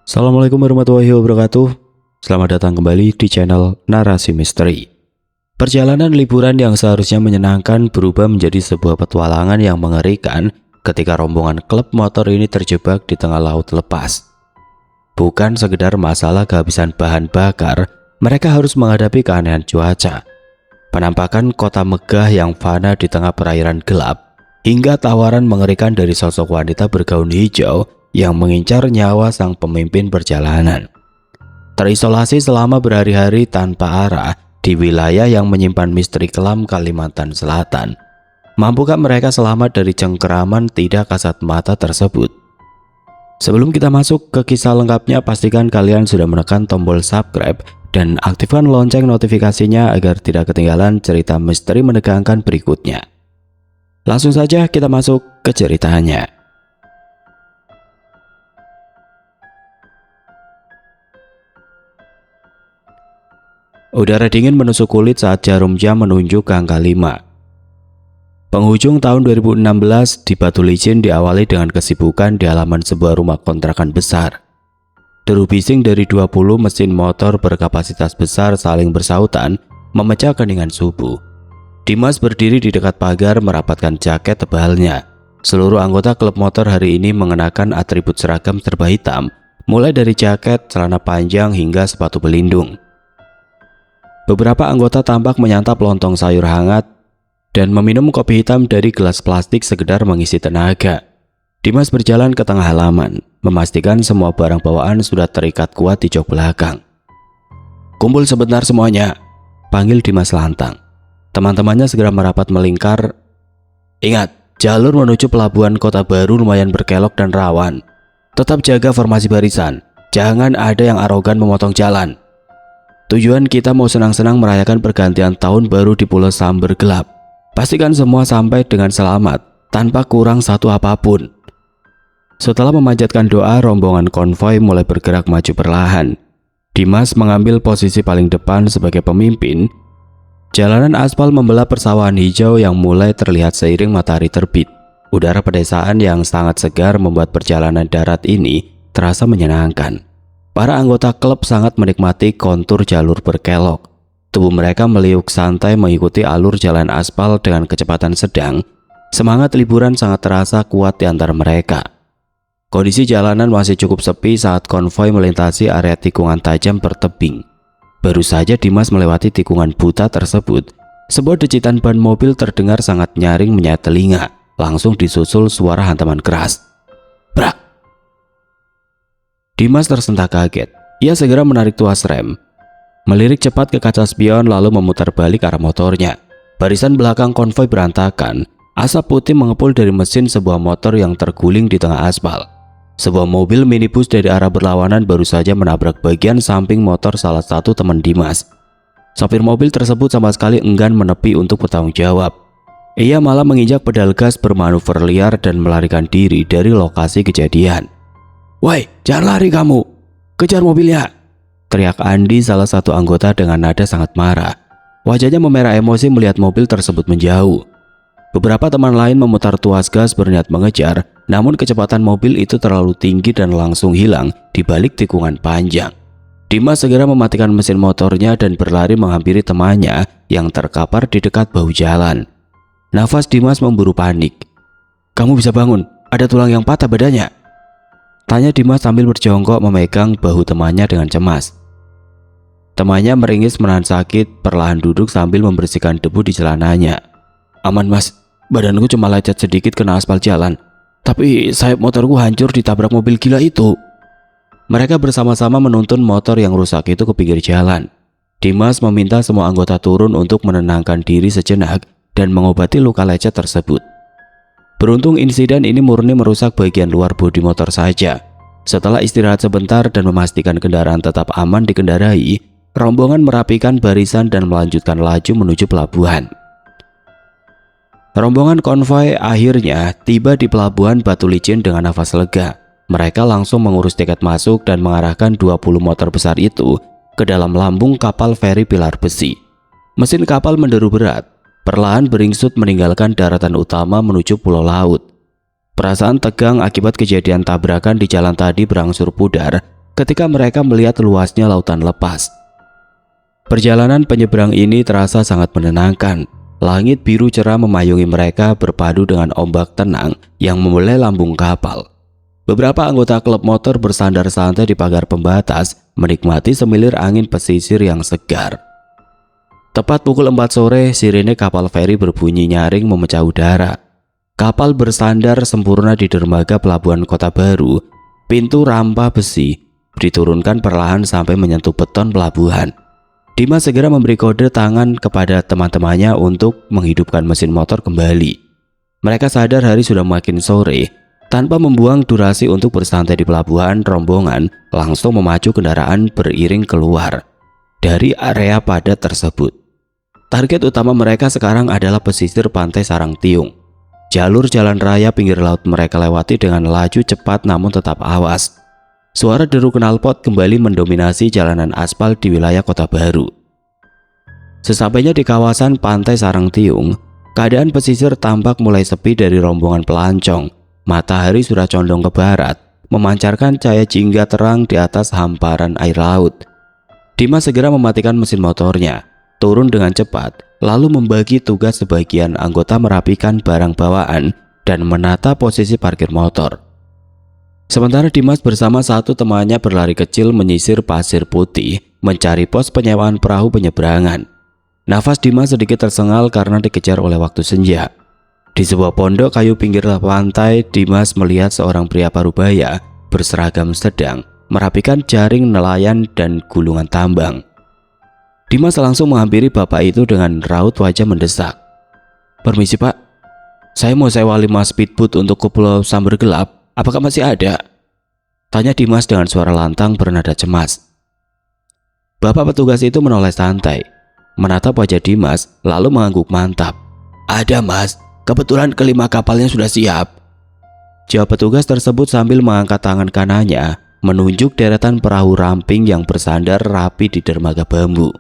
Assalamualaikum warahmatullahi wabarakatuh. Selamat datang kembali di channel Narasi Misteri. Perjalanan liburan yang seharusnya menyenangkan berubah menjadi sebuah petualangan yang mengerikan ketika rombongan klub motor ini terjebak di tengah laut lepas. Bukan sekedar masalah kehabisan bahan bakar, mereka harus menghadapi keanehan cuaca, penampakan kota megah yang fana di tengah perairan gelap, hingga tawaran mengerikan dari sosok wanita bergaun hijau yang mengincar nyawa sang pemimpin perjalanan. Terisolasi selama berhari-hari tanpa arah di wilayah yang menyimpan misteri kelam Kalimantan Selatan. Mampukah mereka selamat dari cengkeraman tidak kasat mata tersebut? Sebelum kita masuk ke kisah lengkapnya, pastikan kalian sudah menekan tombol subscribe dan aktifkan lonceng notifikasinya agar tidak ketinggalan cerita misteri menegangkan berikutnya. Langsung saja kita masuk ke ceritanya. Udara dingin menusuk kulit saat jarum jam menunjuk ke angka 5. Penghujung tahun 2016 di Batu Licin diawali dengan kesibukan di halaman sebuah rumah kontrakan besar. Deru bising dari 20 mesin motor berkapasitas besar saling bersautan memecah keningan subuh. Dimas berdiri di dekat pagar merapatkan jaket tebalnya. Seluruh anggota klub motor hari ini mengenakan atribut seragam serba hitam, mulai dari jaket, celana panjang hingga sepatu pelindung. Beberapa anggota tampak menyantap lontong sayur hangat dan meminum kopi hitam dari gelas plastik sekedar mengisi tenaga. Dimas berjalan ke tengah halaman, memastikan semua barang bawaan sudah terikat kuat di jok belakang. "Kumpul sebentar semuanya," panggil Dimas lantang. Teman-temannya segera merapat melingkar. "Ingat, jalur menuju pelabuhan Kota Baru lumayan berkelok dan rawan. Tetap jaga formasi barisan, jangan ada yang arogan memotong jalan. Tujuan kita mau senang-senang merayakan pergantian tahun baru di Pulau Samber Gelap. Pastikan semua sampai dengan selamat, tanpa kurang satu apapun." Setelah memanjatkan doa, rombongan konvoi mulai bergerak maju perlahan. Dimas mengambil posisi paling depan sebagai pemimpin. Jalanan aspal membelah persawahan hijau yang mulai terlihat seiring matahari terbit. Udara pedesaan yang sangat segar membuat perjalanan darat ini terasa menyenangkan. Para anggota klub sangat menikmati kontur jalur berkelok. Tubuh mereka meliuk santai mengikuti alur jalan aspal dengan kecepatan sedang. Semangat liburan sangat terasa kuat di antara mereka. Kondisi jalanan masih cukup sepi saat konvoi melintasi area tikungan tajam bertebing. Baru saja Dimas melewati tikungan buta tersebut, sebuah decitan ban mobil terdengar sangat nyaring menyayat telinga. Langsung disusul suara hantaman keras. Brak! Dimas tersentak kaget. Ia segera menarik tuas rem, melirik cepat ke kaca spion lalu memutar balik arah motornya. Barisan belakang konvoi berantakan. Asap putih mengepul dari mesin sebuah motor yang terguling di tengah aspal. Sebuah mobil minibus dari arah berlawanan baru saja menabrak bagian samping motor salah satu teman Dimas. Sopir mobil tersebut sama sekali enggan menepi untuk bertanggung jawab. Ia malah menginjak pedal gas bermanuver liar dan melarikan diri dari lokasi kejadian. "Woi, jangan lari kamu! Kejar mobilnya!" teriak Andi, salah satu anggota dengan nada sangat marah. Wajahnya memerah emosi melihat mobil tersebut menjauh. Beberapa teman lain memutar tuas gas berniat mengejar, namun kecepatan mobil itu terlalu tinggi dan langsung hilang di balik tikungan panjang. Dimas segera mematikan mesin motornya dan berlari menghampiri temannya yang terkapar di dekat bahu jalan. Nafas Dimas memburu panik. "Kamu bisa bangun, ada tulang yang patah badannya," tanya Dimas sambil berjongkok memegang bahu temannya dengan cemas. Temannya meringis menahan sakit, perlahan duduk sambil membersihkan debu di celananya. "Aman mas, badanku cuma lecet sedikit kena aspal jalan. Tapi sayap motorku hancur ditabrak mobil gila itu." Mereka bersama-sama menuntun motor yang rusak itu ke pinggir jalan. Dimas meminta semua anggota turun untuk menenangkan diri sejenak dan mengobati luka lecet tersebut. Beruntung insiden ini murni merusak bagian luar bodi motor saja. Setelah istirahat sebentar dan memastikan kendaraan tetap aman dikendarai, rombongan merapikan barisan dan melanjutkan laju menuju pelabuhan. Rombongan konvoi akhirnya tiba di pelabuhan Batu Licin dengan nafas lega. Mereka langsung mengurus tiket masuk dan mengarahkan 20 motor besar itu ke dalam lambung kapal feri pilar besi. Mesin kapal menderu berat, perlahan beringsut meninggalkan daratan utama menuju pulau laut. Perasaan tegang akibat kejadian tabrakan di jalan tadi berangsur pudar ketika mereka melihat luasnya lautan lepas. Perjalanan penyeberang ini terasa sangat menenangkan. Langit biru cerah memayungi mereka berpadu dengan ombak tenang yang membelai lambung kapal. Beberapa anggota klub motor bersandar santai di pagar pembatas, menikmati semilir angin pesisir yang segar. Tepat pukul 4 sore, sirene kapal feri berbunyi nyaring memecah udara. Kapal bersandar sempurna di dermaga pelabuhan Kota Baru. Pintu rampa besi diturunkan perlahan sampai menyentuh beton pelabuhan. Dimas segera memberi kode tangan kepada teman-temannya untuk menghidupkan mesin motor kembali. Mereka sadar hari sudah makin sore. Tanpa membuang durasi untuk bersantai di pelabuhan, rombongan langsung memacu kendaraan beriring keluar dari area padat tersebut. Target utama mereka sekarang adalah pesisir pantai Sarangtiung. Jalur jalan raya pinggir laut mereka lewati dengan laju cepat namun tetap awas. Suara deru knalpot kembali mendominasi jalanan aspal di wilayah Kota Baru. Sesampainya di kawasan pantai Sarangtiung, keadaan pesisir tampak mulai sepi dari rombongan pelancong. Matahari sudah condong ke barat, memancarkan cahaya jingga terang di atas hamparan air laut. Dimas segera mematikan mesin motornya, turun dengan cepat, lalu membagi tugas sebagian anggota merapikan barang bawaan dan menata posisi parkir motor. Sementara Dimas bersama satu temannya berlari kecil menyisir pasir putih, mencari pos penyewaan perahu penyeberangan. Nafas Dimas sedikit tersengal karena dikejar oleh waktu senja. Di sebuah pondok kayu pinggir pantai, Dimas melihat seorang pria parubaya berseragam sedang merapikan jaring nelayan dan gulungan tambang. Dimas langsung menghampiri bapak itu dengan raut wajah mendesak. "Permisi Pak, saya mau sewa 5 speedboat untuk ke Pulau Samber Gelap. Apakah masih ada?" tanya Dimas dengan suara lantang bernada cemas. Bapak petugas itu menoleh santai, menatap wajah Dimas lalu mengangguk mantap. "Ada Mas, kebetulan kelima kapalnya sudah siap," jawab petugas tersebut sambil mengangkat tangan kanannya menunjuk deretan perahu ramping yang bersandar rapi di dermaga bambu.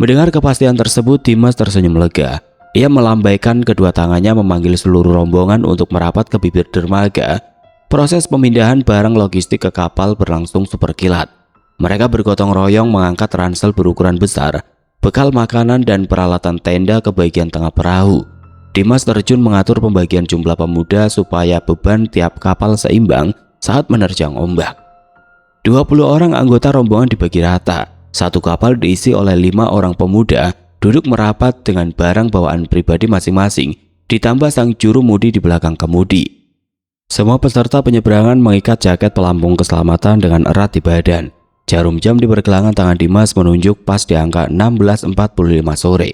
Mendengar kepastian tersebut, Dimas tersenyum lega. Ia melambaikan kedua tangannya memanggil seluruh rombongan untuk merapat ke bibir dermaga. Proses pemindahan barang logistik ke kapal berlangsung super kilat. Mereka bergotong royong mengangkat ransel berukuran besar, bekal makanan dan peralatan tenda ke bagian tengah perahu. Dimas terjun mengatur pembagian jumlah pemuda supaya beban tiap kapal seimbang saat menerjang ombak. 20 orang anggota rombongan dibagi rata. Satu kapal diisi oleh 5 orang pemuda duduk merapat dengan barang bawaan pribadi masing-masing, ditambah sang juru mudi di belakang kemudi. Semua peserta penyeberangan mengikat jaket pelampung keselamatan dengan erat di badan. Jarum jam di pergelangan tangan Dimas menunjuk pas di angka 16.45 sore.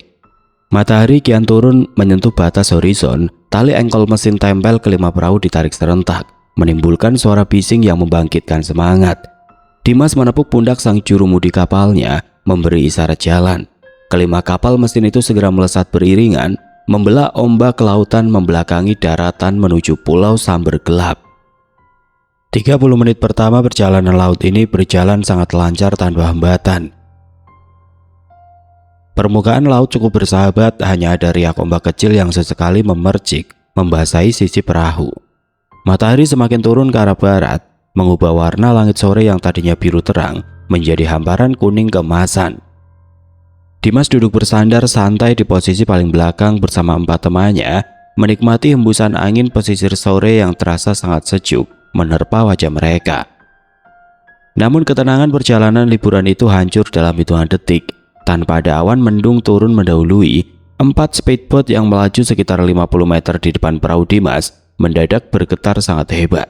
Matahari kian turun menyentuh batas horizon. Tali engkol mesin tempel kelima perahu ditarik serentak, menimbulkan suara bising yang membangkitkan semangat. Dimas menepuk pundak sang juru mudi kapalnya, memberi isyarat jalan. Kelima kapal mesin itu segera melesat beriringan, membelah ombak lautan membelakangi daratan menuju Pulau Samber Gelap. 30 menit pertama perjalanan laut ini berjalan sangat lancar tanpa hambatan. Permukaan laut cukup bersahabat, hanya ada riak ombak kecil yang sesekali memercik, membasahi sisi perahu. Matahari semakin turun ke arah barat, mengubah warna langit sore yang tadinya biru terang menjadi hamparan kuning keemasan. Dimas duduk bersandar santai di posisi paling belakang bersama 4 temannya, menikmati hembusan angin pesisir sore yang terasa sangat sejuk menerpa wajah mereka. Namun ketenangan perjalanan liburan itu hancur dalam hitungan detik. Tanpa ada awan mendung turun mendahului, 4 speedboat yang melaju sekitar 50 meter di depan perahu Dimas mendadak bergetar sangat hebat.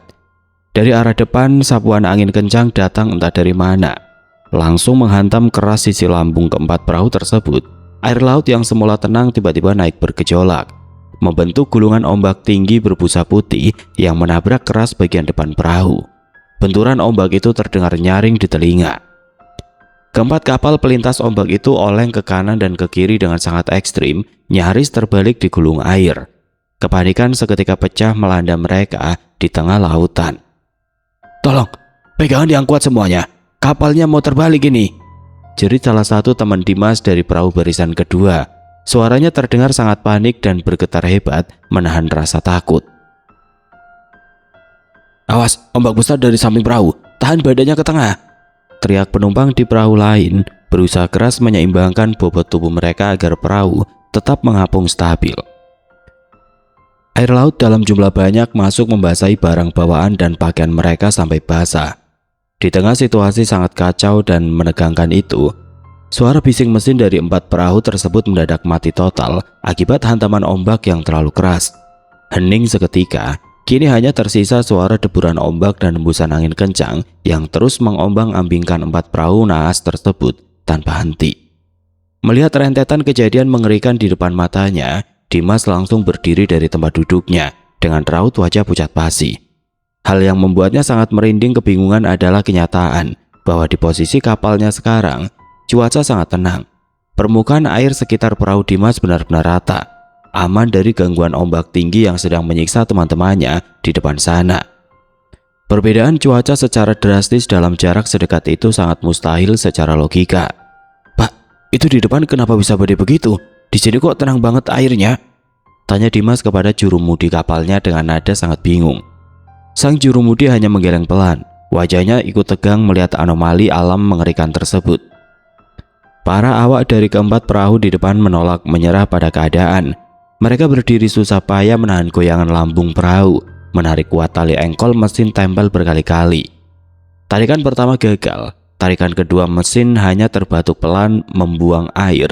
Dari arah depan, sapuan angin kencang datang entah dari mana, langsung menghantam keras sisi lambung keempat perahu tersebut. Air laut yang semula tenang tiba-tiba naik bergejolak, membentuk gulungan ombak tinggi berbusa putih yang menabrak keras bagian depan perahu. Benturan ombak itu terdengar nyaring di telinga. Keempat kapal pelintas ombak itu oleng ke kanan dan ke kiri dengan sangat ekstrim, nyaris terbalik di gulung air. Kepanikan seketika pecah melanda mereka di tengah lautan. "Tolong, pegangan yang kuat semuanya. Kapalnya mau terbalik ini," jerit salah satu teman Dimas dari perahu barisan kedua. Suaranya terdengar sangat panik dan bergetar hebat, menahan rasa takut. "Awas, ombak besar dari samping perahu. Tahan badannya ke tengah," teriak penumpang di perahu lain berusaha keras menyeimbangkan bobot tubuh mereka agar perahu tetap mengapung stabil. Air laut dalam jumlah banyak masuk membasahi barang bawaan dan pakaian mereka sampai basah. Di tengah situasi sangat kacau dan menegangkan itu, suara bising mesin dari 4 perahu tersebut mendadak mati total akibat hantaman ombak yang terlalu keras. Hening seketika, kini hanya tersisa suara deburan ombak dan hembusan angin kencang yang terus mengombang-ambingkan 4 perahu naas tersebut tanpa henti. Melihat rentetan kejadian mengerikan di depan matanya, Dimas langsung berdiri dari tempat duduknya dengan raut wajah pucat pasi. Hal yang membuatnya sangat merinding kebingungan adalah kenyataan bahwa di posisi kapalnya sekarang, cuaca sangat tenang. Permukaan air sekitar perahu Dimas benar-benar rata, aman dari gangguan ombak tinggi yang sedang menyiksa teman-temannya di depan sana. Perbedaan cuaca secara drastis dalam jarak sedekat itu sangat mustahil secara logika. "Pak, itu di depan kenapa bisa badai begitu? Di sini kok tenang banget airnya?" tanya Dimas kepada jurumudi kapalnya dengan nada sangat bingung. Sang jurumudi hanya menggeleng pelan, wajahnya ikut tegang melihat anomali alam mengerikan tersebut. Para awak dari keempat perahu di depan menolak menyerah pada keadaan. Mereka berdiri susah payah menahan goyangan lambung perahu, menarik kuat tali engkol mesin tempel berkali-kali. Tarikan pertama gagal, tarikan kedua mesin hanya terbatuk pelan membuang air.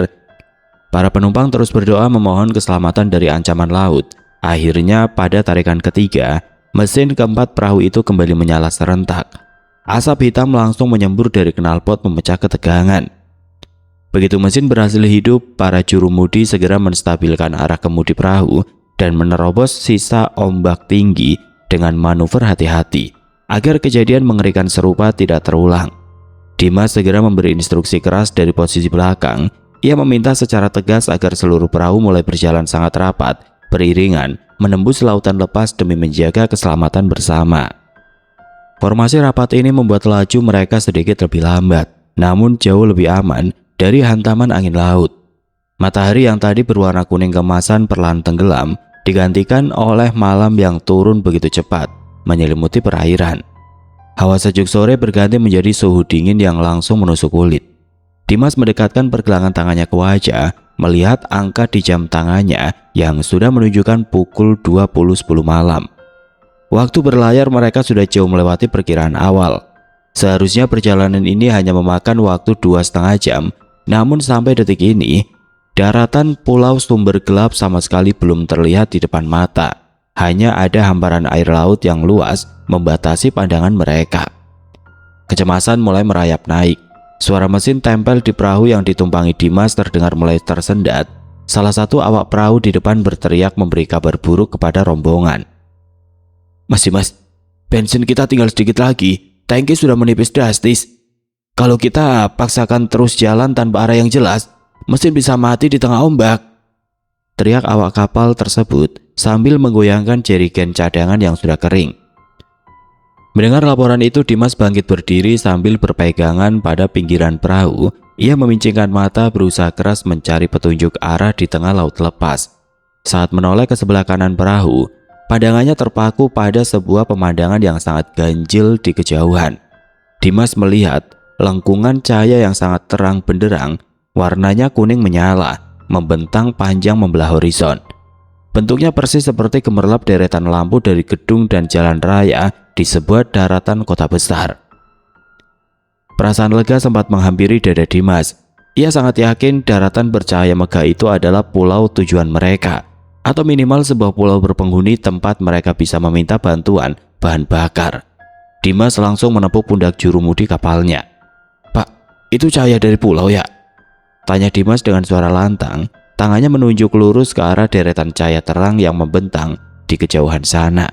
Para penumpang terus berdoa memohon keselamatan dari ancaman laut. Akhirnya pada tarikan ketiga, mesin keempat perahu itu kembali menyala serentak. Asap hitam langsung menyembur dari knalpot memecah ketegangan. Begitu mesin berhasil hidup, para jurumudi segera menstabilkan arah kemudi perahu dan menerobos sisa ombak tinggi dengan manuver hati-hati agar kejadian mengerikan serupa tidak terulang. Dimas segera memberi instruksi keras dari posisi belakang. Ia meminta secara tegas agar seluruh perahu mulai berjalan sangat rapat, beriringan, menembus lautan lepas demi menjaga keselamatan bersama. Formasi rapat ini membuat laju mereka sedikit lebih lambat, namun jauh lebih aman dari hantaman angin laut. Matahari yang tadi berwarna kuning keemasan perlahan tenggelam, digantikan oleh malam yang turun begitu cepat, menyelimuti perairan. Hawa sejuk sore berganti menjadi suhu dingin yang langsung menusuk kulit. Dimas mendekatkan pergelangan tangannya ke wajah, melihat angka di jam tangannya yang sudah menunjukkan pukul 20.10 malam. Waktu berlayar mereka sudah jauh melewati perkiraan awal. Seharusnya perjalanan ini hanya memakan waktu 2,5 jam, namun sampai detik ini, daratan pulau sumber gelap sama sekali belum terlihat di depan mata. Hanya ada hamparan air laut yang luas membatasi pandangan mereka. Kecemasan mulai merayap naik. Suara mesin tempel di perahu yang ditumpangi Dimas terdengar mulai tersendat. Salah satu awak perahu di depan berteriak memberi kabar buruk kepada rombongan. Mas, bensin kita tinggal sedikit lagi. Tangki sudah menipis drastis. Kalau kita paksakan terus jalan tanpa arah yang jelas, mesin bisa mati di tengah ombak," teriak awak kapal tersebut sambil menggoyangkan jerigen cadangan yang sudah kering. Mendengar laporan itu, Dimas bangkit berdiri sambil berpegangan pada pinggiran perahu. Ia memincingkan mata berusaha keras mencari petunjuk arah di tengah laut lepas. Saat menoleh ke sebelah kanan perahu, pandangannya terpaku pada sebuah pemandangan yang sangat ganjil di kejauhan. Dimas melihat lengkungan cahaya yang sangat terang benderang, warnanya kuning menyala, membentang panjang membelah horizon. Bentuknya persis seperti gemerlap deretan lampu dari gedung dan jalan raya di sebuah daratan kota besar. Perasaan lega sempat menghampiri dada Dimas. Ia sangat yakin daratan bercahaya megah itu adalah pulau tujuan mereka, atau minimal sebuah pulau berpenghuni tempat mereka bisa meminta bantuan bahan bakar. Dimas langsung menepuk pundak jurumudi kapalnya. "Pak, itu cahaya dari pulau ya?" tanya Dimas dengan suara lantang. Tangannya menunjuk lurus ke arah deretan cahaya terang yang membentang di kejauhan sana.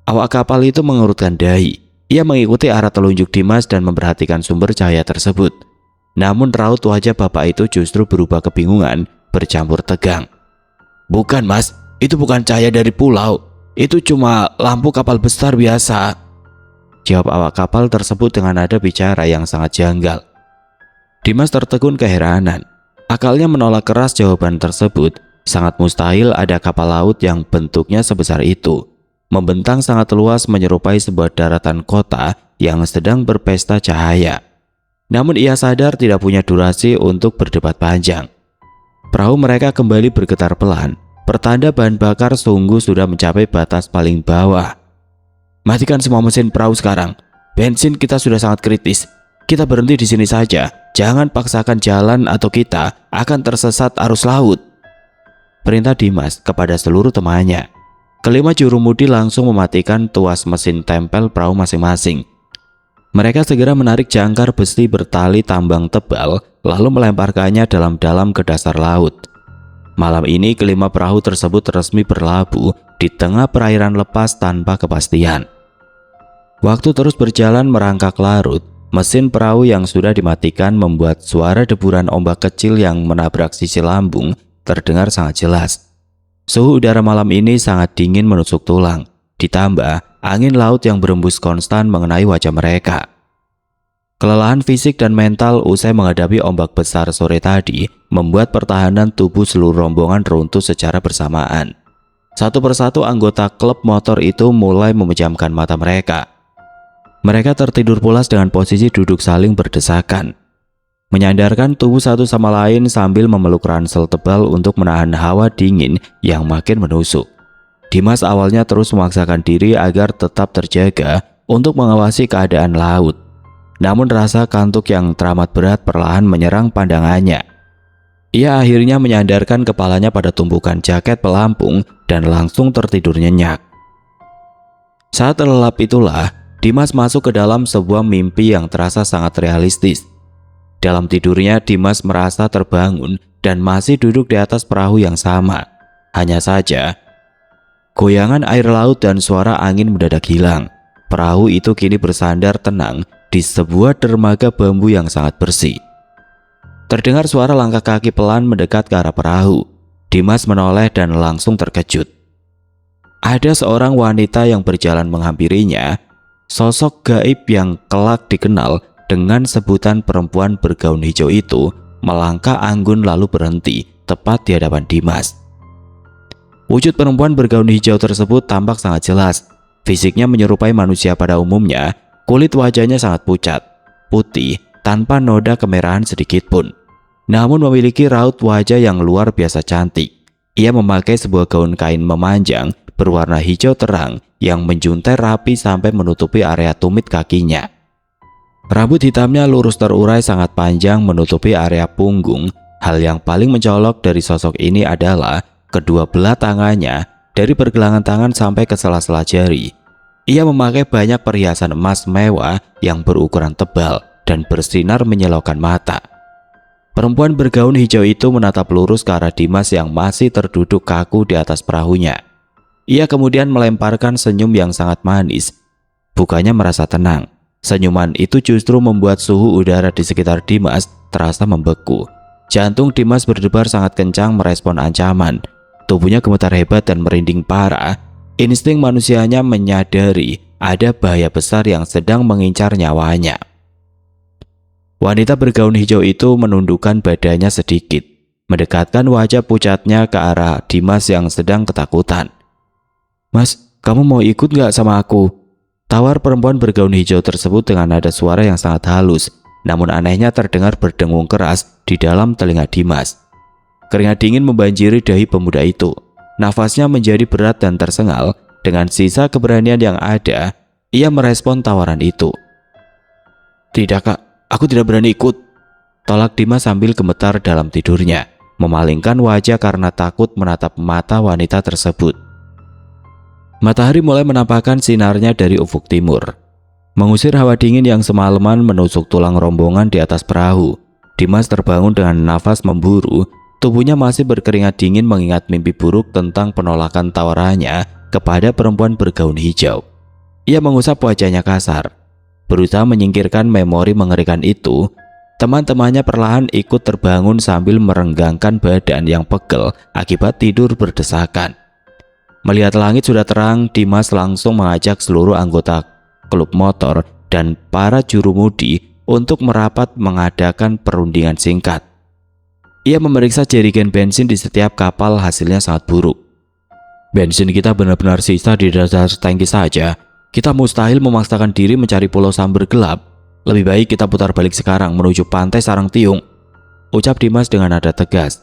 Awak kapal itu mengurutkan dahi. Ia mengikuti arah telunjuk Dimas dan memperhatikan sumber cahaya tersebut. Namun raut wajah bapak itu justru berubah kebingungan bercampur tegang. "Bukan mas, itu bukan cahaya dari pulau. Itu cuma lampu kapal besar biasa," jawab awak kapal tersebut dengan nada bicara yang sangat janggal. Dimas tertegun keheranan. Akalnya menolak keras jawaban tersebut. Sangat mustahil ada kapal laut yang bentuknya sebesar itu. Membentang sangat luas menyerupai sebuah daratan kota yang sedang berpesta cahaya. Namun ia sadar tidak punya durasi untuk berdebat panjang. Perahu mereka kembali bergetar pelan, pertanda bahan bakar sungguh sudah mencapai batas paling bawah. "Matikan semua mesin perahu sekarang. Bensin kita sudah sangat kritis. Kita berhenti di sini saja. Jangan paksakan jalan atau kita akan tersesat arus laut," perintah Dimas kepada seluruh temannya. Kelima jurumudi langsung mematikan tuas mesin tempel perahu masing-masing. Mereka segera menarik jangkar besi bertali tambang tebal lalu melemparkannya dalam-dalam ke dasar laut. Malam ini kelima perahu tersebut resmi berlabuh di tengah perairan lepas tanpa kepastian. Waktu terus berjalan merangkak larut. Mesin perahu yang sudah dimatikan membuat suara deburan ombak kecil yang menabrak sisi lambung terdengar sangat jelas. Suhu udara malam ini sangat dingin menusuk tulang. Ditambah angin laut yang berembus konstan mengenai wajah mereka. Kelelahan fisik dan mental usai menghadapi ombak besar sore tadi membuat pertahanan tubuh seluruh rombongan runtuh secara bersamaan. Satu persatu anggota klub motor itu mulai memejamkan mata mereka. Mereka tertidur pulas dengan posisi duduk saling berdesakan, menyandarkan tubuh satu sama lain sambil memeluk ransel tebal untuk menahan hawa dingin yang makin menusuk. Dimas awalnya terus memaksakan diri agar tetap terjaga untuk mengawasi keadaan laut. Namun rasa kantuk yang teramat berat perlahan menyerang pandangannya. Ia akhirnya menyandarkan kepalanya pada tumpukan jaket pelampung dan langsung tertidur nyenyak. Saat terlelap itulah Dimas masuk ke dalam sebuah mimpi yang terasa sangat realistis. Dalam tidurnya Dimas merasa terbangun dan masih duduk di atas perahu yang sama. Hanya saja goyangan air laut dan suara angin mendadak hilang. Perahu itu kini bersandar tenang di sebuah dermaga bambu yang sangat bersih. Terdengar suara langkah kaki pelan mendekat ke arah perahu. Dimas menoleh dan langsung terkejut. Ada seorang wanita yang berjalan menghampirinya. Sosok gaib yang kelak dikenal dengan sebutan perempuan bergaun hijau itu melangkah anggun lalu berhenti tepat di hadapan Dimas. Wujud perempuan bergaun hijau tersebut tampak sangat jelas. Fisiknya menyerupai manusia pada umumnya. Kulit wajahnya sangat pucat, putih, tanpa noda kemerahan sedikit pun. Namun memiliki raut wajah yang luar biasa cantik. Ia memakai sebuah gaun kain memanjang berwarna hijau terang yang menjuntai rapi sampai menutupi area tumit kakinya. Rambut hitamnya lurus terurai sangat panjang menutupi area punggung. Hal yang paling mencolok dari sosok ini adalah kedua belah tangannya, dari pergelangan tangan sampai ke sela-sela jari. Ia memakai banyak perhiasan emas mewah yang berukuran tebal dan bersinar menyilaukan mata. Perempuan bergaun hijau itu menatap lurus ke arah Dimas yang masih terduduk kaku di atas perahunya. Ia kemudian melemparkan senyum yang sangat manis. Bukannya merasa tenang. Senyuman itu justru membuat suhu udara di sekitar Dimas terasa membeku. Jantung Dimas berdebar sangat kencang merespon ancaman. Tubuhnya gemetar hebat dan merinding parah. Insting manusianya menyadari ada bahaya besar yang sedang mengincar nyawanya. Wanita bergaun hijau itu menundukkan badannya sedikit, mendekatkan wajah pucatnya ke arah Dimas yang sedang ketakutan. "Mas, kamu mau ikut nggak sama aku?" tawar perempuan bergaun hijau tersebut dengan nada suara yang sangat halus. Namun anehnya terdengar berdengung keras di dalam telinga Dimas. Keringat dingin membanjiri dahi pemuda itu. Nafasnya menjadi berat dan tersengal. Dengan sisa keberanian yang ada, ia merespon tawaran itu. "Tidak kak, aku tidak berani ikut," tolak Dimas sambil gemetar dalam tidurnya, memalingkan wajah karena takut menatap mata wanita tersebut. Matahari mulai menampakkan sinarnya dari ufuk timur, mengusir hawa dingin yang semalaman menusuk tulang rombongan di atas perahu. Dimas terbangun dengan nafas memburu. Tubuhnya masih berkeringat dingin mengingat mimpi buruk tentang penolakan tawarannya kepada perempuan bergaun hijau. Ia mengusap wajahnya kasar, berusaha menyingkirkan memori mengerikan itu. Teman-temannya perlahan ikut terbangun sambil merenggangkan badan yang pegel akibat tidur berdesakan. Melihat langit sudah terang, Dimas langsung mengajak seluruh anggota klub motor dan para jurumudi untuk merapat mengadakan perundingan singkat. Ia memeriksa jerigen bensin di setiap kapal, hasilnya sangat buruk. "Bensin kita benar-benar sisa di dasar tangki saja. Kita mustahil memaksakan diri mencari pulau samber gelap. Lebih baik kita putar balik sekarang menuju pantai Sarangtiung, ucap Dimas dengan nada tegas.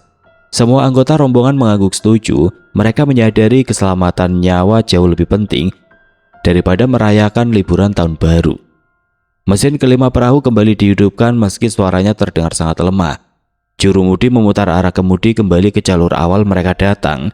Semua anggota rombongan mengangguk setuju. Mereka menyadari keselamatan nyawa jauh lebih penting daripada merayakan liburan tahun baru. Mesin kelima perahu kembali dihidupkan meski suaranya terdengar sangat lemah. Jurumudi memutar arah kemudi kembali ke jalur awal mereka datang.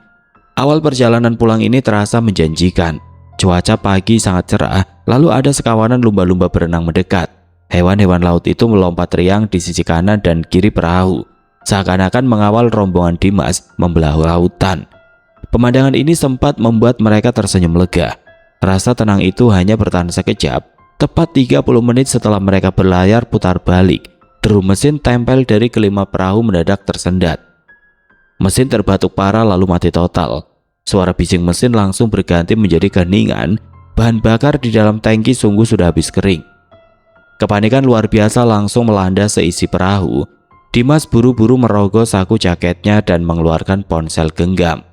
Awal perjalanan pulang ini terasa menjanjikan. Cuaca pagi sangat cerah, lalu ada sekawanan lumba-lumba berenang mendekat. Hewan-hewan laut itu melompat riang di sisi kanan dan kiri perahu, seakan-akan mengawal rombongan Dimas membelah lautan. Pemandangan ini sempat membuat mereka tersenyum lega. Rasa tenang itu hanya bertahan sekejap. Tepat 30 menit setelah mereka berlayar putar balik, deru mesin tempel dari kelima perahu mendadak tersendat. Mesin terbatuk parah lalu mati total. Suara bising mesin langsung berganti menjadi keheningan. Bahan bakar di dalam tangki sungguh sudah habis kering. Kepanikan luar biasa langsung melanda seisi perahu. Dimas buru-buru merogoh saku jaketnya dan mengeluarkan ponsel genggam.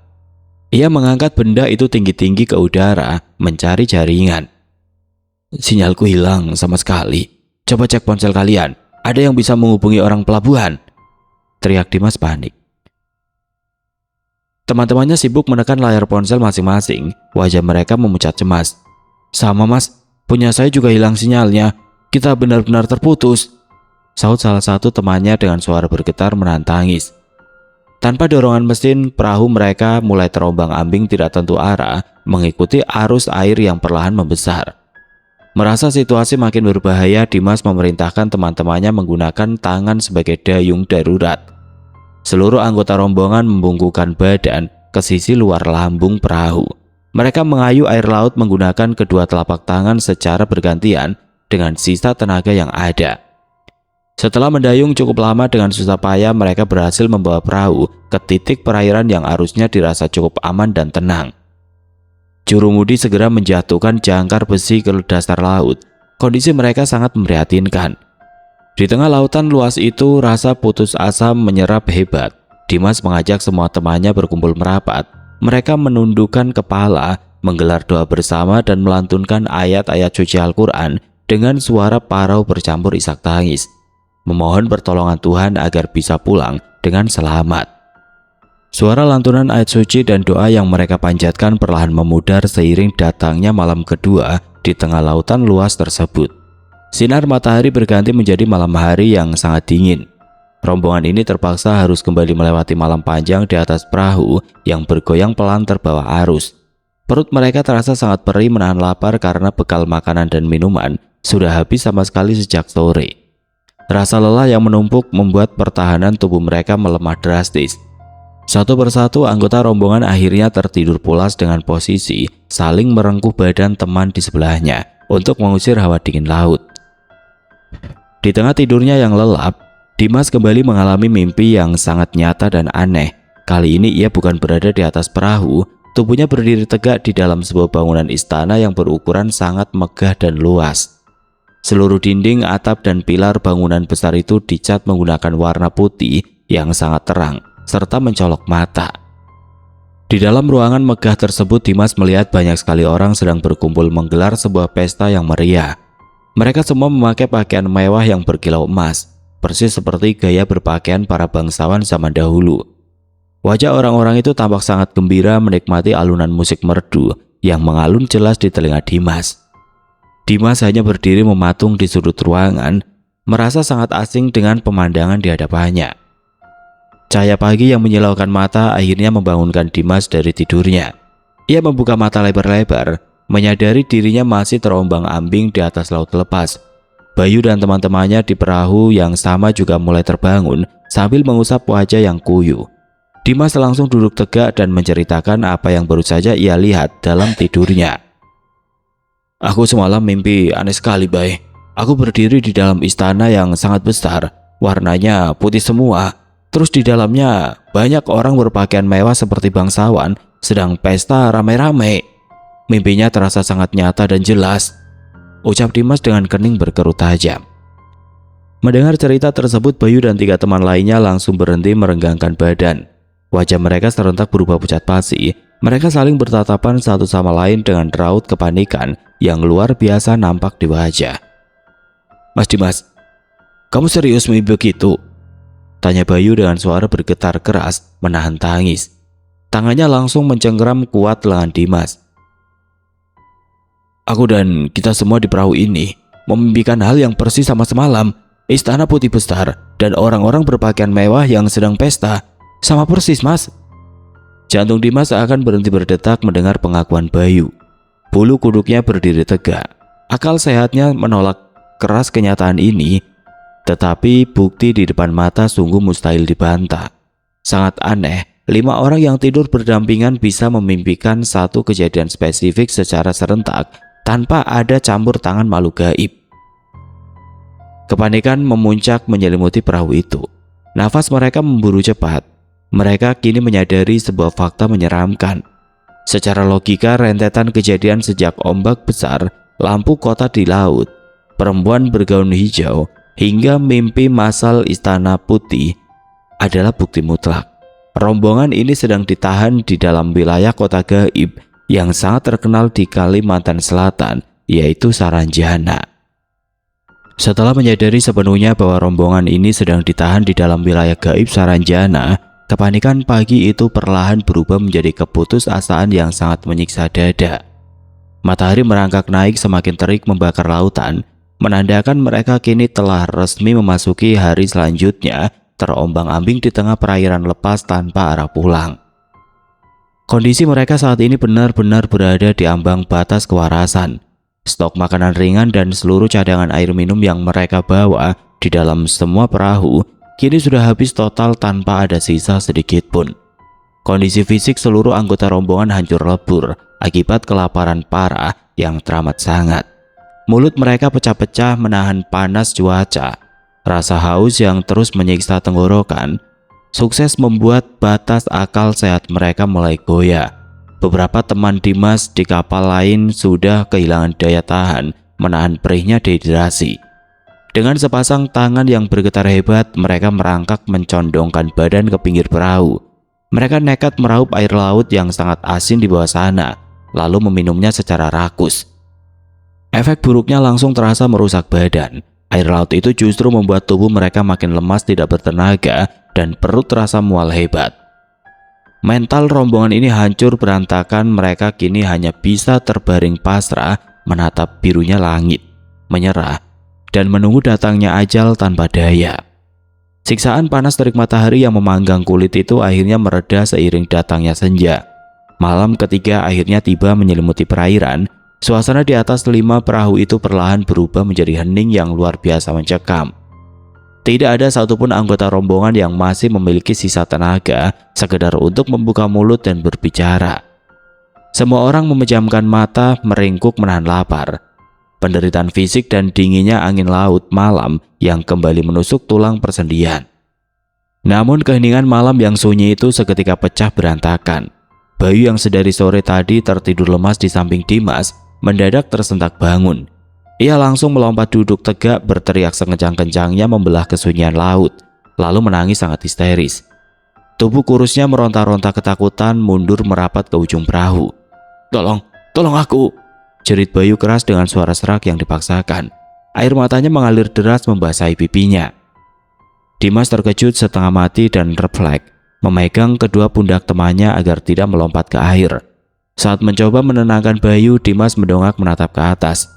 Ia mengangkat benda itu tinggi-tinggi ke udara mencari jaringan. Sinyalku hilang sama sekali. Coba cek ponsel kalian. Ada yang bisa menghubungi orang pelabuhan? Teriak Dimas panik. Teman-temannya sibuk menekan layar ponsel masing-masing. Wajah mereka memucat cemas. Sama mas, punya saya juga hilang sinyalnya. Kita benar-benar terputus, sahut salah satu temannya dengan suara bergetar menahan tangis. Tanpa dorongan mesin, perahu mereka mulai terombang-ambing tidak tentu arah mengikuti arus air yang perlahan membesar. Merasa situasi makin berbahaya, Dimas memerintahkan teman-temannya menggunakan tangan sebagai dayung darurat. Seluruh anggota rombongan membungkukkan badan ke sisi luar lambung perahu. Mereka mengayuh air laut menggunakan kedua telapak tangan secara bergantian dengan sisa tenaga yang ada. Setelah mendayung cukup lama dengan susah payah, mereka berhasil membawa perahu ke titik perairan yang arusnya dirasa cukup aman dan tenang. Jurumudi segera menjatuhkan jangkar besi ke dasar laut. Kondisi mereka sangat memprihatinkan. Di tengah lautan luas itu, rasa putus asa menyerap hebat. Dimas mengajak semua temannya berkumpul merapat. Mereka menundukkan kepala, menggelar doa bersama dan melantunkan ayat-ayat suci Al-Quran dengan suara parau bercampur isak tangis, memohon pertolongan Tuhan agar bisa pulang dengan selamat. Suara lantunan ayat suci dan doa yang mereka panjatkan perlahan memudar seiring datangnya malam kedua di tengah lautan luas tersebut. Sinar matahari berganti menjadi malam hari yang sangat dingin. Rombongan ini terpaksa harus kembali melewati malam panjang di atas perahu yang bergoyang pelan terbawa arus. Perut mereka terasa sangat perih menahan lapar karena bekal makanan dan minuman sudah habis sama sekali sejak sore. Rasa lelah yang menumpuk membuat pertahanan tubuh mereka melemah drastis. Satu persatu anggota rombongan akhirnya tertidur pulas dengan posisi saling merengkuh badan teman di sebelahnya untuk mengusir hawa dingin laut. Di tengah tidurnya yang lelap, Dimas kembali mengalami mimpi yang sangat nyata dan aneh. Kali ini ia bukan berada di atas perahu, tubuhnya berdiri tegak di dalam sebuah bangunan istana yang berukuran sangat megah dan luas. Seluruh dinding, atap, dan pilar bangunan besar itu dicat menggunakan warna putih yang sangat terang, serta mencolok mata. Di dalam ruangan megah tersebut, Dimas melihat banyak sekali orang sedang berkumpul menggelar sebuah pesta yang meriah. Mereka semua memakai pakaian mewah yang berkilau emas, persis seperti gaya berpakaian para bangsawan zaman dahulu. Wajah orang-orang itu tampak sangat gembira menikmati alunan musik merdu yang mengalun jelas di telinga Dimas. Dimas hanya berdiri mematung di sudut ruangan, merasa sangat asing dengan pemandangan di hadapannya. Cahaya pagi yang menyilaukan mata akhirnya membangunkan Dimas dari tidurnya. Ia membuka mata lebar-lebar, menyadari dirinya masih terombang-ambing di atas laut lepas. Bayu dan teman-temannya di perahu yang sama juga mulai terbangun sambil mengusap wajah yang kuyuh. Dimas langsung duduk tegak dan menceritakan apa yang baru saja ia lihat dalam tidurnya. Aku semalam mimpi aneh sekali, Bay. Aku berdiri di dalam istana yang sangat besar, warnanya putih semua. Terus di dalamnya banyak orang berpakaian mewah seperti bangsawan sedang pesta rame-rame. Mimpinya terasa sangat nyata dan jelas, ucap Dimas dengan kening berkerut tajam. Mendengar cerita tersebut, Bayu dan 3 teman lainnya langsung berhenti merenggangkan badan. Wajah mereka serentak berubah pucat pasi. Mereka saling bertatapan satu sama lain dengan raut kepanikan yang luar biasa nampak di wajah. "Mas Dimas, kamu serius mimpi begitu?" tanya Bayu dengan suara bergetar keras menahan tangis. Tangannya langsung mencengkeram kuat lengan Dimas. "Aku dan kita semua di perahu ini memimpikan hal yang persis sama semalam. Istana putih besar dan orang-orang berpakaian mewah yang sedang pesta. Sama persis, Mas." Jantung Dimas akan berhenti berdetak mendengar pengakuan Bayu. Bulu kuduknya berdiri tegak. Akal sehatnya menolak keras kenyataan ini, tetapi bukti di depan mata sungguh mustahil dibantah. Sangat aneh, 5 orang yang tidur berdampingan bisa memimpikan satu kejadian spesifik secara serentak tanpa ada campur tangan makhluk gaib. Kepanikan memuncak menyelimuti perahu itu. Nafas mereka memburu cepat. Mereka kini menyadari sebuah fakta menyeramkan. Secara logika, rentetan kejadian sejak ombak besar, lampu kota di laut, perempuan bergaun hijau, hingga mimpi massal istana putih adalah bukti mutlak. Rombongan ini sedang ditahan di dalam wilayah kota gaib yang sangat terkenal di Kalimantan Selatan, yaitu Saranjana. Setelah menyadari sepenuhnya bahwa rombongan ini sedang ditahan di dalam wilayah gaib Saranjana, kepanikan pagi itu perlahan berubah menjadi keputusasaan yang sangat menyiksa dada. Matahari merangkak naik semakin terik membakar lautan, menandakan mereka kini telah resmi memasuki hari selanjutnya, terombang-ambing di tengah perairan lepas tanpa arah pulang. Kondisi mereka saat ini benar-benar berada di ambang batas kewarasan. Stok makanan ringan dan seluruh cadangan air minum yang mereka bawa di dalam semua perahu kini sudah habis total tanpa ada sisa sedikit pun. Kondisi fisik seluruh anggota rombongan hancur lebur akibat kelaparan parah yang teramat sangat. Mulut mereka pecah-pecah menahan panas cuaca. Rasa haus yang terus menyiksa tenggorokan sukses membuat batas akal sehat mereka mulai goyah. Beberapa teman Dimas di kapal lain sudah kehilangan daya tahan menahan perihnya dehidrasi. Dengan sepasang tangan yang bergetar hebat, mereka merangkak mencondongkan badan ke pinggir perahu. Mereka nekat meraup air laut yang sangat asin di bawah sana, lalu meminumnya secara rakus. Efek buruknya langsung terasa merusak badan. Air laut itu justru membuat tubuh mereka makin lemas, tidak bertenaga, dan perut terasa mual hebat. Mental rombongan ini hancur berantakan. Mereka kini hanya bisa terbaring pasrah menatap birunya langit, menyerah, dan menunggu datangnya ajal tanpa daya. Siksaan panas terik matahari yang memanggang kulit itu akhirnya mereda seiring datangnya senja. Malam ketiga akhirnya tiba menyelimuti perairan. Suasana di atas 5 perahu itu perlahan berubah menjadi hening yang luar biasa mencekam. Tidak ada satupun anggota rombongan yang masih memiliki sisa tenaga sekedar untuk membuka mulut dan berbicara. Semua orang memejamkan mata, meringkuk menahan lapar. Penderitaan fisik dan dinginnya angin laut malam yang kembali menusuk tulang persendian. Namun keheningan malam yang sunyi itu seketika pecah berantakan. Bayu yang sedari sore tadi tertidur lemas di samping Dimas mendadak tersentak bangun. Ia langsung melompat duduk tegak, berteriak sekencang-kencangnya membelah kesunyian laut, lalu menangis sangat histeris. Tubuh kurusnya meronta-ronta ketakutan, mundur merapat ke ujung perahu. Tolong aku!" jerit Bayu keras dengan suara serak yang dipaksakan. Air matanya mengalir deras membasahi pipinya. Dimas terkejut setengah mati dan refleks, memegang kedua pundak temannya agar tidak melompat ke air. Saat mencoba menenangkan Bayu, Dimas mendongak menatap ke atas.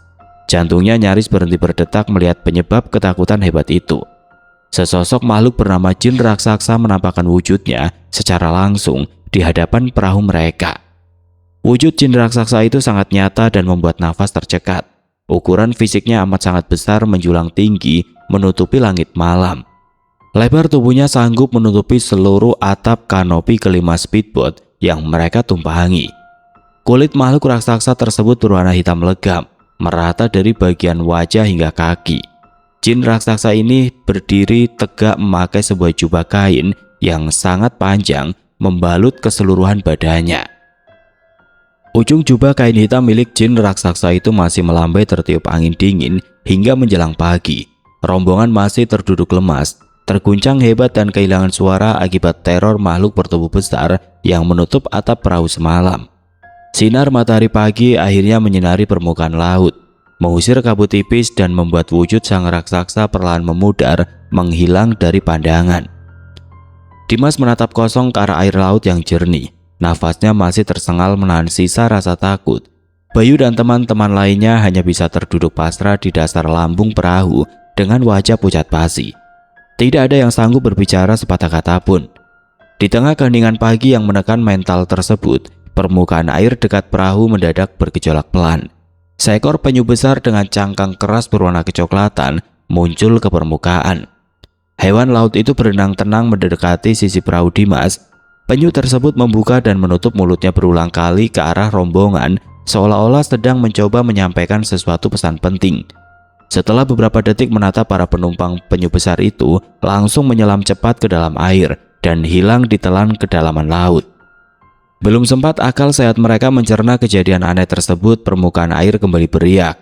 Jantungnya nyaris berhenti berdetak melihat penyebab ketakutan hebat itu. Sesosok makhluk bernama jin raksasa menampakkan wujudnya secara langsung di hadapan perahu mereka. Wujud jin raksasa itu sangat nyata dan membuat nafas tercekat. Ukuran fisiknya amat sangat besar, menjulang tinggi, menutupi langit malam. Lebar tubuhnya sanggup menutupi seluruh atap kanopi kelima speedboat yang mereka tumpangi. Kulit makhluk raksasa tersebut berwarna hitam legam, merata dari bagian wajah hingga kaki. Jin raksasa ini berdiri tegak memakai sebuah jubah kain yang sangat panjang membalut keseluruhan badannya. Ujung jubah kain hitam milik jin raksasa itu masih melambai tertiup angin dingin hingga menjelang pagi. Rombongan masih terduduk lemas. terguncang hebat dan kehilangan suara akibat teror makhluk bertubuh besar yang menutup atap perahu semalam. Sinar matahari pagi akhirnya menyinari permukaan laut, mengusir kabut tipis dan membuat wujud sang raksasa perlahan memudar, menghilang dari pandangan. Dimas menatap kosong ke arah air laut yang jernih. Nafasnya masih tersengal menahan sisa rasa takut. Bayu dan teman-teman lainnya hanya bisa terduduk pasrah di dasar lambung perahu dengan wajah pucat pasi. Tidak ada yang sanggup berbicara sepatah kata pun. Di tengah keheningan pagi yang menekan mental tersebut, permukaan air dekat perahu mendadak bergejolak pelan. Seekor penyu besar dengan cangkang keras berwarna kecoklatan muncul ke permukaan. Hewan laut itu berenang tenang mendekati sisi perahu Dimas. Penyu tersebut membuka dan menutup mulutnya berulang kali ke arah rombongan, seolah-olah sedang mencoba menyampaikan sesuatu pesan penting. Setelah beberapa detik menatap para penumpang, penyu besar itu langsung menyelam cepat ke dalam air dan hilang ditelan kedalaman laut. Belum sempat akal sehat mereka mencerna kejadian aneh tersebut, permukaan air kembali beriak.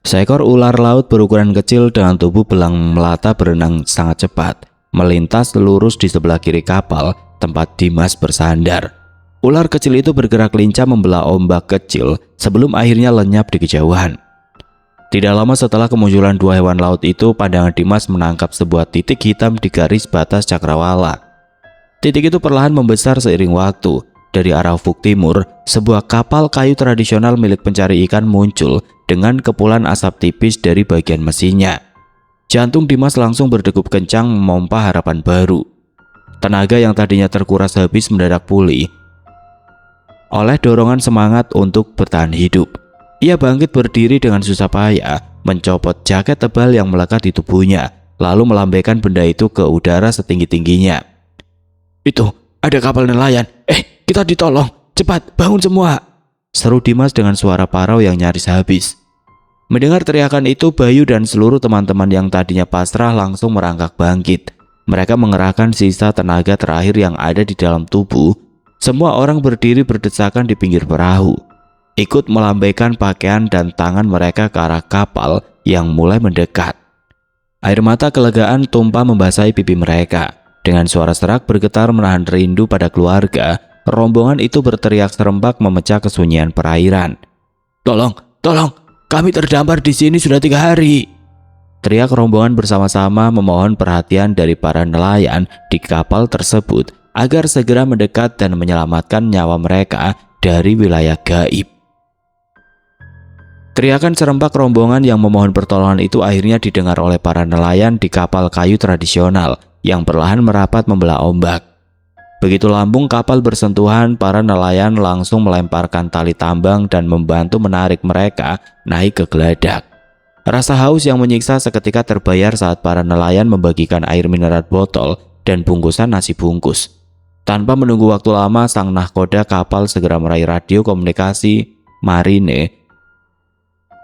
Seekor ular laut berukuran kecil dengan tubuh belang melata berenang sangat cepat, melintas lurus di sebelah kiri kapal tempat Dimas bersandar. Ular kecil itu bergerak lincah membelah ombak kecil sebelum akhirnya lenyap di kejauhan. Tidak lama setelah kemunculan dua hewan laut itu, pandangan Dimas menangkap sebuah titik hitam di garis batas cakrawala. Titik itu perlahan membesar seiring waktu. Dari arah ufuk timur, sebuah kapal kayu tradisional milik pencari ikan muncul dengan kepulan asap tipis dari bagian mesinnya. Jantung Dimas langsung berdegup kencang memompa harapan baru. Tenaga yang tadinya terkuras habis mendadak pulih oleh dorongan semangat untuk bertahan hidup. Ia bangkit berdiri dengan susah payah, mencopot jaket tebal yang melekat di tubuhnya, lalu melambaikan benda itu ke udara setinggi-tingginya. "Itu, ada kapal nelayan. Kita ditolong. Cepat, bangun semua!" seru Dimas dengan suara parau yang nyaris habis. Mendengar teriakan itu, Bayu dan seluruh teman-teman yang tadinya pasrah langsung merangkak bangkit. Mereka mengerahkan sisa tenaga terakhir yang ada di dalam tubuh. Semua orang berdiri berdesakan di pinggir perahu, ikut melambaikan pakaian dan tangan mereka ke arah kapal yang mulai mendekat. Air mata kelegaan tumpah membasahi pipi mereka. Dengan suara serak bergetar menahan rindu pada keluarga, rombongan itu berteriak serempak memecah kesunyian perairan. Tolong, kami terdampar di sini sudah 3 hari!" Teriak rombongan bersama-sama memohon perhatian dari para nelayan di kapal tersebut agar segera mendekat dan menyelamatkan nyawa mereka dari wilayah gaib. Teriakan serempak rombongan yang memohon pertolongan itu akhirnya didengar oleh para nelayan di kapal kayu tradisional yang perlahan merapat membelah ombak. Begitu lambung kapal bersentuhan, para nelayan langsung melemparkan tali tambang dan membantu menarik mereka naik ke geladak. Rasa haus yang menyiksa seketika terbayar saat para nelayan membagikan air mineral botol dan bungkusan nasi bungkus. Tanpa menunggu waktu lama, sang nahkoda kapal segera meraih radio komunikasi marine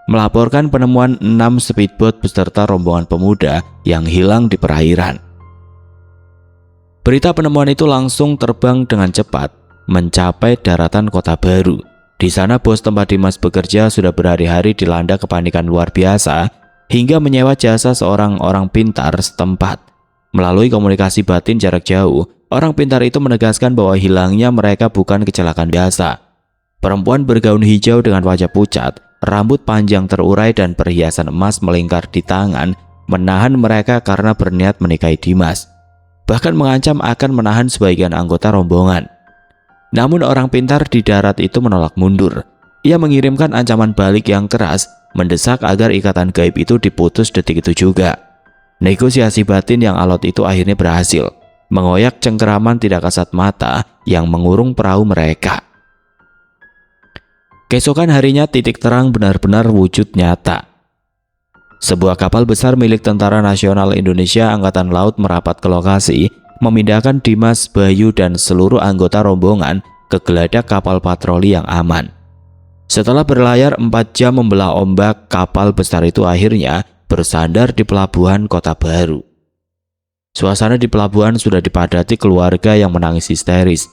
melaporkan penemuan 6 speedboat beserta rombongan pemuda yang hilang di perairan. Berita penemuan itu langsung terbang dengan cepat mencapai daratan Kota Baru. Di sana bos tempat Dimas bekerja sudah berhari-hari dilanda kepanikan luar biasa hingga menyewa jasa seorang orang pintar setempat. Melalui komunikasi batin jarak jauh, orang pintar itu menegaskan bahwa hilangnya mereka bukan kecelakaan biasa. Perempuan bergaun hijau dengan wajah pucat, rambut panjang terurai dan perhiasan emas melingkar di tangan menahan mereka karena berniat menikahi Dimas. Bahkan mengancam akan menahan sebagian anggota rombongan. Namun orang pintar di darat itu menolak mundur. Ia mengirimkan ancaman balik yang keras, mendesak agar ikatan gaib itu diputus detik itu juga. Negosiasi batin yang alot itu akhirnya berhasil mengoyak cengkeraman tidak kasat mata yang mengurung perahu mereka. Keesokan harinya titik terang benar-benar wujud nyata. Sebuah kapal besar milik Tentara Nasional Indonesia Angkatan Laut merapat ke lokasi, memindahkan Dimas, Bayu, dan seluruh anggota rombongan ke geladak kapal patroli yang aman. Setelah berlayar 4 jam membelah ombak, kapal besar itu akhirnya bersandar di pelabuhan Kota Baru. Suasana di pelabuhan sudah dipadati keluarga yang menangis histeris.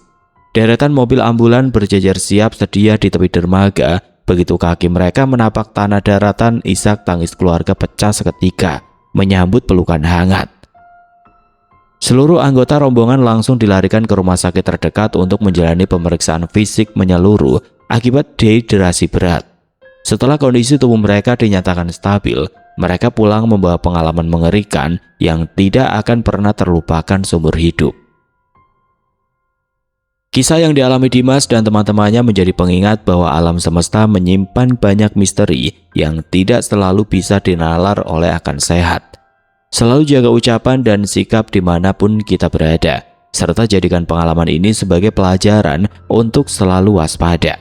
Deretan mobil ambulan berjejer siap sedia di tepi dermaga. Begitu kaki mereka menapak tanah daratan, isak tangis keluarga pecah seketika menyambut pelukan hangat. Seluruh anggota rombongan langsung dilarikan ke rumah sakit terdekat untuk menjalani pemeriksaan fisik menyeluruh akibat dehidrasi berat. Setelah kondisi tubuh mereka dinyatakan stabil, mereka pulang membawa pengalaman mengerikan yang tidak akan pernah terlupakan seumur hidup. Kisah yang dialami Dimas dan teman-temannya menjadi pengingat bahwa alam semesta menyimpan banyak misteri yang tidak selalu bisa dinalar oleh akal sehat. Selalu jaga ucapan dan sikap dimanapun kita berada, serta jadikan pengalaman ini sebagai pelajaran untuk selalu waspada.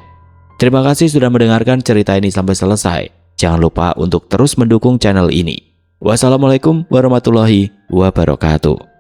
Terima kasih sudah mendengarkan cerita ini sampai selesai. Jangan lupa untuk terus mendukung channel ini. Wassalamualaikum warahmatullahi wabarakatuh.